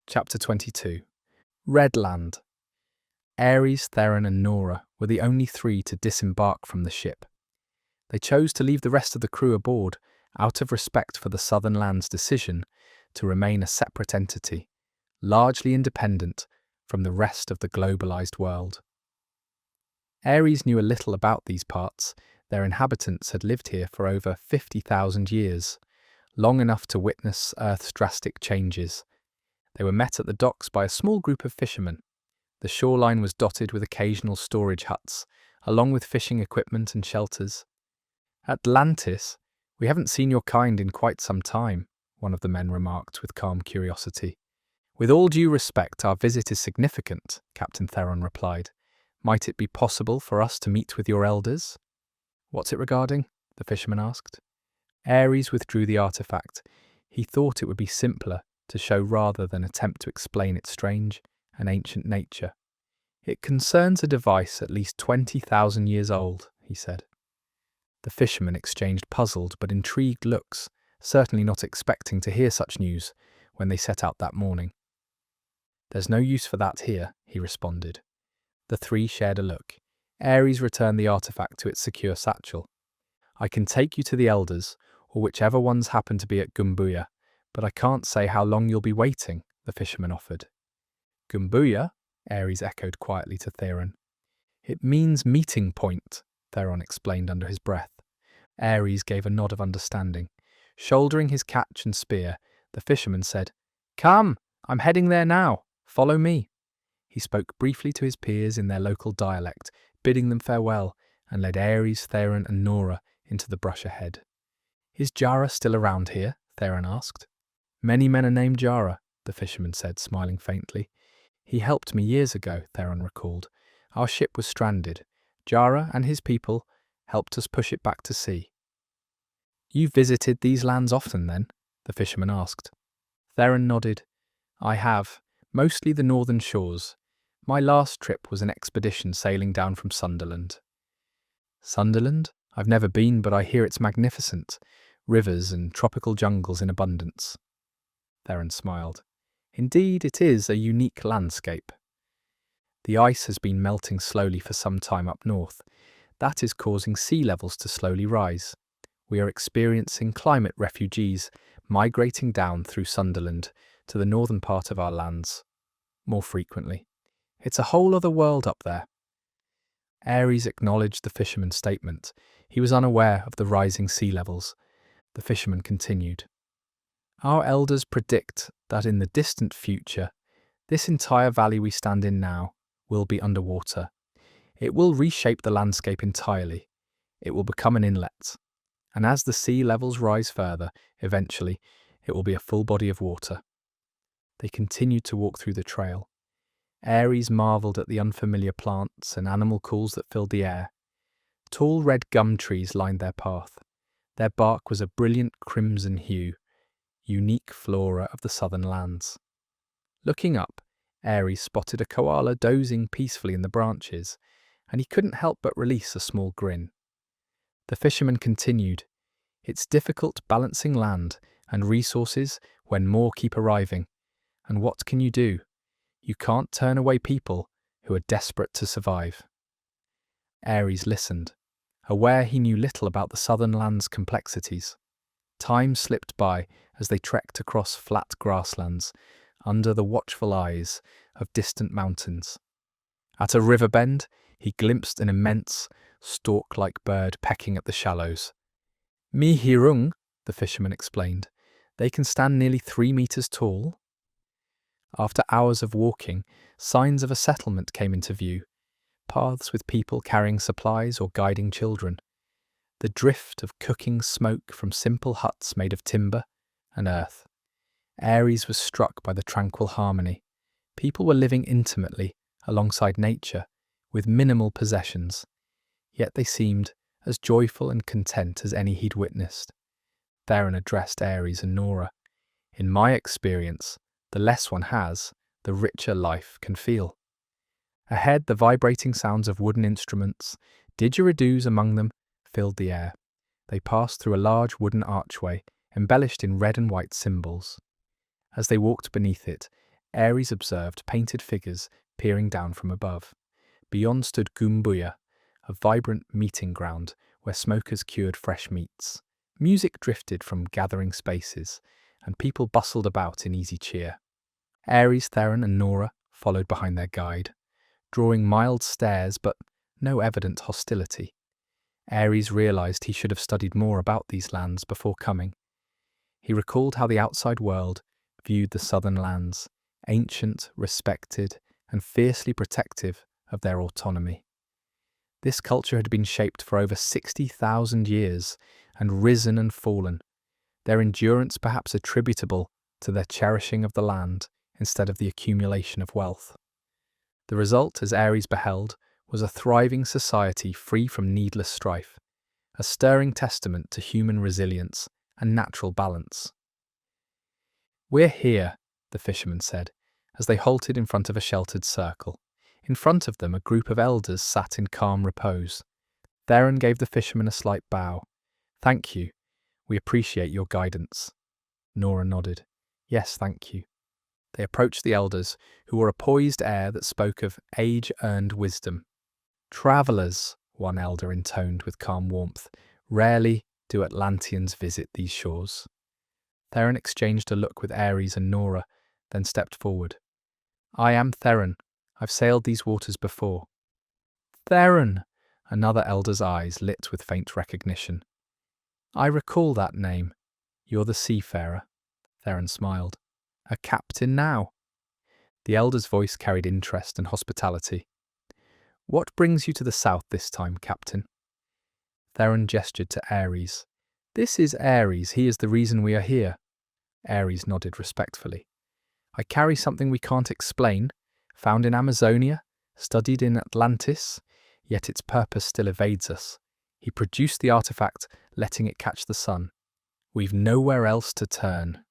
Chapter 22. Red Land. Ares, Theron and Nora were the only three to disembark from the ship. They chose to leave the rest of the crew aboard out of respect for the Southern Land's decision to remain a separate entity, largely independent from the rest of the globalized world. Ares knew a little about these parts. Their inhabitants had lived here for over 50,000 years, long enough to witness Earth's drastic changes. They were met at the docks by a small group of fishermen. The shoreline was dotted with occasional storage huts, along with fishing equipment and shelters. "Atlantis, we haven't seen your kind in quite some time," one of the men remarked with calm curiosity. "With all due respect, our visit is significant," Captain Theron replied. "Might it be possible for us to meet with your elders?" "What's it regarding?" the fisherman asked. Ares withdrew the artifact. He thought it would be simpler to show rather than attempt to explain its strange and ancient nature. "It concerns a device at least 20,000 years old," he said. The fishermen exchanged puzzled but intrigued looks, certainly not expecting to hear such news when they set out that morning. "There's no use for that here," he responded. The three shared a look. Ares returned the artifact to its secure satchel. "I can take you to the elders, or whichever ones happen to be at Gumbuya, but I can't say how long you'll be waiting," the fisherman offered. "Gumbuya?" Ares echoed quietly to Theron. "It means meeting point," Theron explained under his breath. Ares gave a nod of understanding. Shouldering his catch and spear, the fisherman said, "Come, I'm heading there now. Follow me." He spoke briefly to his peers in their local dialect, bidding them farewell, and led Ares, Theron and Nora into the brush ahead. "Is Jara still around here?" Theron asked. "Many men are named Jara," the fisherman said, smiling faintly. "He helped me years ago," Theron recalled. "Our ship was stranded. Jara and his people helped us push it back to sea." "You visited these lands often, then?" the fisherman asked. Theron nodded. "I have, mostly the northern shores. My last trip was an expedition sailing down from Sunderland." "Sunderland? I've never been, but I hear it's magnificent. Rivers and tropical jungles in abundance." Theron smiled. "Indeed, it is a unique landscape. The ice has been melting slowly for some time up north. That is causing sea levels to slowly rise. We are experiencing climate refugees migrating down through Sunderland to the northern part of our lands more frequently. It's a whole other world up there." Ares acknowledged the fisherman's statement. He was unaware of the rising sea levels. The fisherman continued. "Our elders predict that in the distant future, this entire valley we stand in now will be underwater. It will reshape the landscape entirely. It will become an inlet. And as the sea levels rise further, eventually, it will be a full body of water." They continued to walk through the trail. Ares marvelled at the unfamiliar plants and animal calls that filled the air. Tall red gum trees lined their path. Their bark was a brilliant crimson hue, unique flora of the southern lands. Looking up, Ares spotted a koala dozing peacefully in the branches, and he couldn't help but release a small grin. The fisherman continued, "It's difficult balancing land and resources when more keep arriving. And what can you do? You can't turn away people who are desperate to survive." Ares listened, aware he knew little about the southern land's complexities. Time slipped by as they trekked across flat grasslands under the watchful eyes of distant mountains. At a river bend, he glimpsed an immense, stork-like bird pecking at the shallows. "Mi hirung," the fisherman explained. "They can stand nearly 3 meters tall." After hours of walking, signs of a settlement came into view, paths with people carrying supplies or guiding children. The drift of cooking smoke from simple huts made of timber and earth. Ares was struck by the tranquil harmony. People were living intimately alongside nature, with minimal possessions, yet they seemed as joyful and content as any he'd witnessed. Theron addressed Ares and Nora. "In my experience, the less one has, the richer life can feel." Ahead, the vibrating sounds of wooden instruments, didgeridoos among them, filled the air. They passed through a large wooden archway, embellished in red and white symbols. As they walked beneath it, Ares observed painted figures peering down from above. Beyond stood Gumbuya, a vibrant meeting ground where smokers cured fresh meats. Music drifted from gathering spaces, and people bustled about in easy cheer. Ares, Theron, and Nora followed behind their guide, drawing mild stares but no evident hostility. Ares realized he should have studied more about these lands before coming. He recalled how the outside world viewed the southern lands, ancient, respected, and fiercely protective of their autonomy. This culture had been shaped for over 60,000 years and risen and fallen, their endurance perhaps attributable to their cherishing of the land instead of the accumulation of wealth. The result, as Ares beheld, was a thriving society free from needless strife, a stirring testament to human resilience and natural balance. "We're here," the fisherman said, as they halted in front of a sheltered circle. In front of them, a group of elders sat in calm repose. Theron gave the fisherman a slight bow. "Thank you. We appreciate your guidance." Nora nodded. "Yes, thank you." They approached the elders, who wore a poised air that spoke of age-earned wisdom. "Travellers," one elder intoned with calm warmth, "rarely do Atlanteans visit these shores." Theron exchanged a look with Ares and Nora, then stepped forward. "I am Theron. I've sailed these waters before." "Theron!" Another elder's eyes lit with faint recognition. "I recall that name. You're the seafarer." Theron smiled. "A captain now." The elder's voice carried interest and hospitality. "What brings you to the south this time, Captain?" Theron gestured to Ares. "This is Ares. He is the reason we are here." Ares nodded respectfully. "I carry something we can't explain, found in Amazonia, studied in Atlantis, yet its purpose still evades us." He produced the artifact, letting it catch the sun. "We've nowhere else to turn."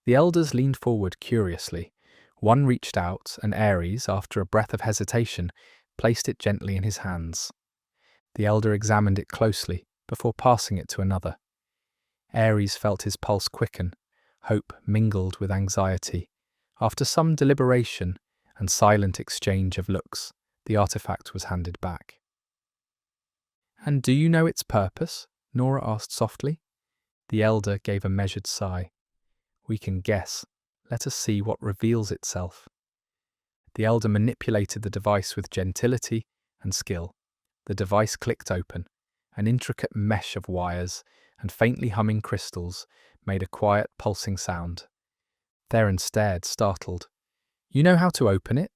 The elders leaned forward curiously. One reached out, and Ares, after a breath of hesitation, placed it gently in his hands. The elder examined it closely before passing it to another. Ares felt his pulse quicken, hope mingled with anxiety. After some deliberation and silent exchange of looks, the artifact was handed back. "And do you know its purpose?" Nora asked softly. The elder gave a measured sigh. "We can guess. Let us see what reveals itself." The elder manipulated the device with gentility and skill. The device clicked open. An intricate mesh of wires and faintly humming crystals made a quiet, pulsing sound. Theron stared, startled. "You know how to open it?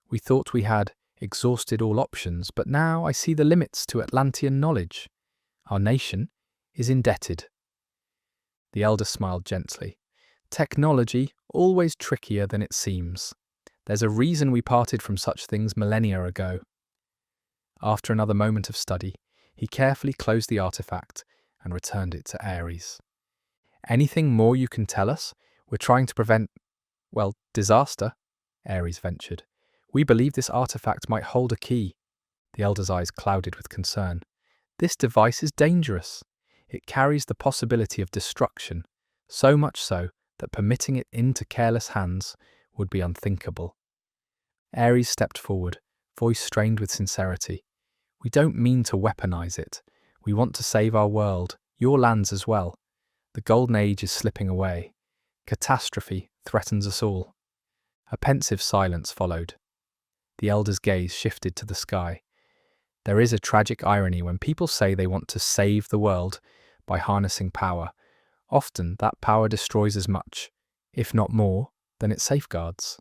We thought we had exhausted all options, but now I see the limits to Atlantean knowledge. Our nation is indebted." The elder smiled gently. "Technology, always trickier than it seems. There's a reason we parted from such things millennia ago." After another moment of study, he carefully closed the artifact and returned it to Ares. "Anything more you can tell us? We're trying to prevent, disaster," Ares ventured. "We believe this artifact might hold a key." The elder's eyes clouded with concern. "This device is dangerous. It carries the possibility of destruction, so much so that permitting it into careless hands would be unthinkable." Ares stepped forward, voice strained with sincerity. "We don't mean to weaponize it. We want to save our world, your lands as well. The Golden Age is slipping away. Catastrophe threatens us all." A pensive silence followed. The elder's gaze shifted to the sky. There is a tragic irony when people say they want to save the world by harnessing power. Often that power destroys as much, if not more, than it safeguards.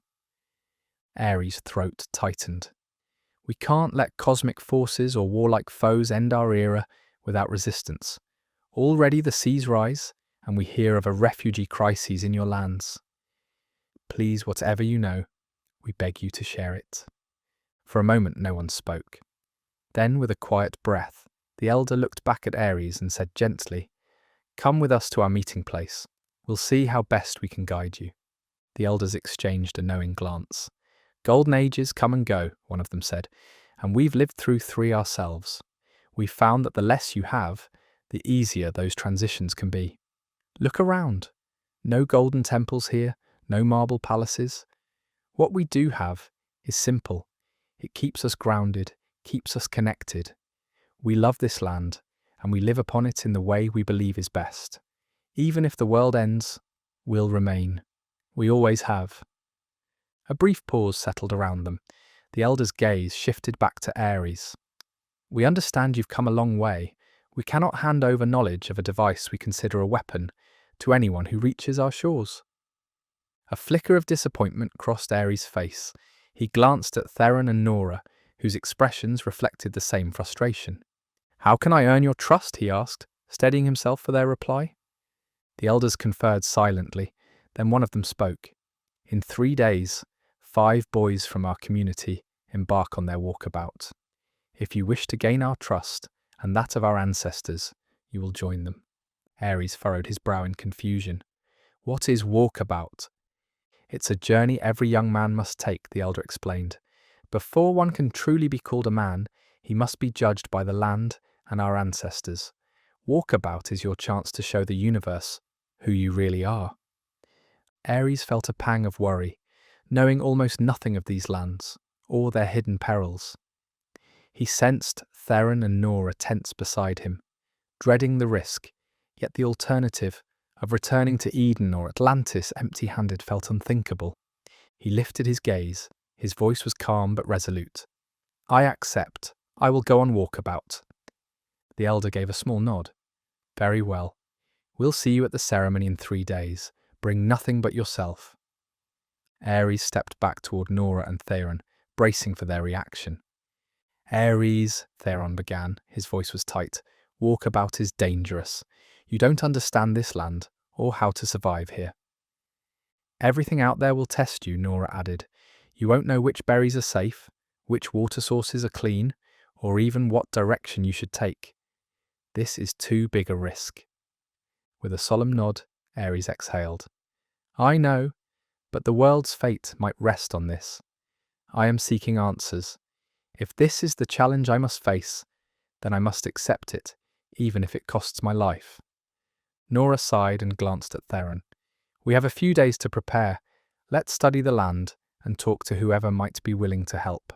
Ares' throat tightened. "We can't let cosmic forces or warlike foes end our era without resistance. Already the seas rise, and we hear of a refugee crisis in your lands. Please, whatever you know, we beg you to share it." For a moment no one spoke. Then, with a quiet breath, the elder looked back at Ares and said gently, "Come with us to our meeting place. We'll see how best we can guide you." The elders exchanged a knowing glance. "Golden ages come and go," one of them said, "and we've lived through 3 ourselves. We've found that the less you have, the easier those transitions can be. Look around. No golden temples here, no marble palaces, What we do have is simple. It keeps us grounded, keeps us connected. We love this land, and we live upon it in the way we believe is best. Even if the world ends, we'll remain. We always have. A brief pause settled around them. The elder's gaze shifted back to Ares. We understand you've come a long way. We cannot hand over knowledge of a device we consider a weapon to anyone who reaches our shores. A flicker of disappointment crossed Ares' face. He glanced at Theron and Nora, whose expressions reflected the same frustration. How can I earn your trust? He asked, steadying himself for their reply. The elders conferred silently, then one of them spoke. In 3 days, 5 boys from our community embark on their walkabout. If you wish to gain our trust, and that of our ancestors, you will join them. Ares furrowed his brow in confusion. What is walkabout? It's a journey every young man must take, the elder explained. Before one can truly be called a man, he must be judged by the land and our ancestors. Walkabout is your chance to show the universe who you really are. Ares felt a pang of worry, knowing almost nothing of these lands, or their hidden perils. He sensed Theron and Nora tense beside him, dreading the risk, yet the alternative of returning to Eden or Atlantis empty-handed felt unthinkable. He lifted his gaze. His voice was calm but resolute. I accept. I will go on walkabout. The elder gave a small nod. Very well. We'll see you at the ceremony in 3 days. Bring nothing but yourself. Ares stepped back toward Nora and Theron, bracing for their reaction. Ares, Theron began. His voice was tight. Walkabout is dangerous. You don't understand this land, or how to survive here. Everything out there will test you, Nora added. You won't know which berries are safe, which water sources are clean, or even what direction you should take. This is too big a risk. With a solemn nod, Ares exhaled. I know, but the world's fate might rest on this. I am seeking answers. If this is the challenge I must face, then I must accept it, even if it costs my life. Nora sighed and glanced at Theron. We have a few days to prepare. Let's study the land and talk to whoever might be willing to help.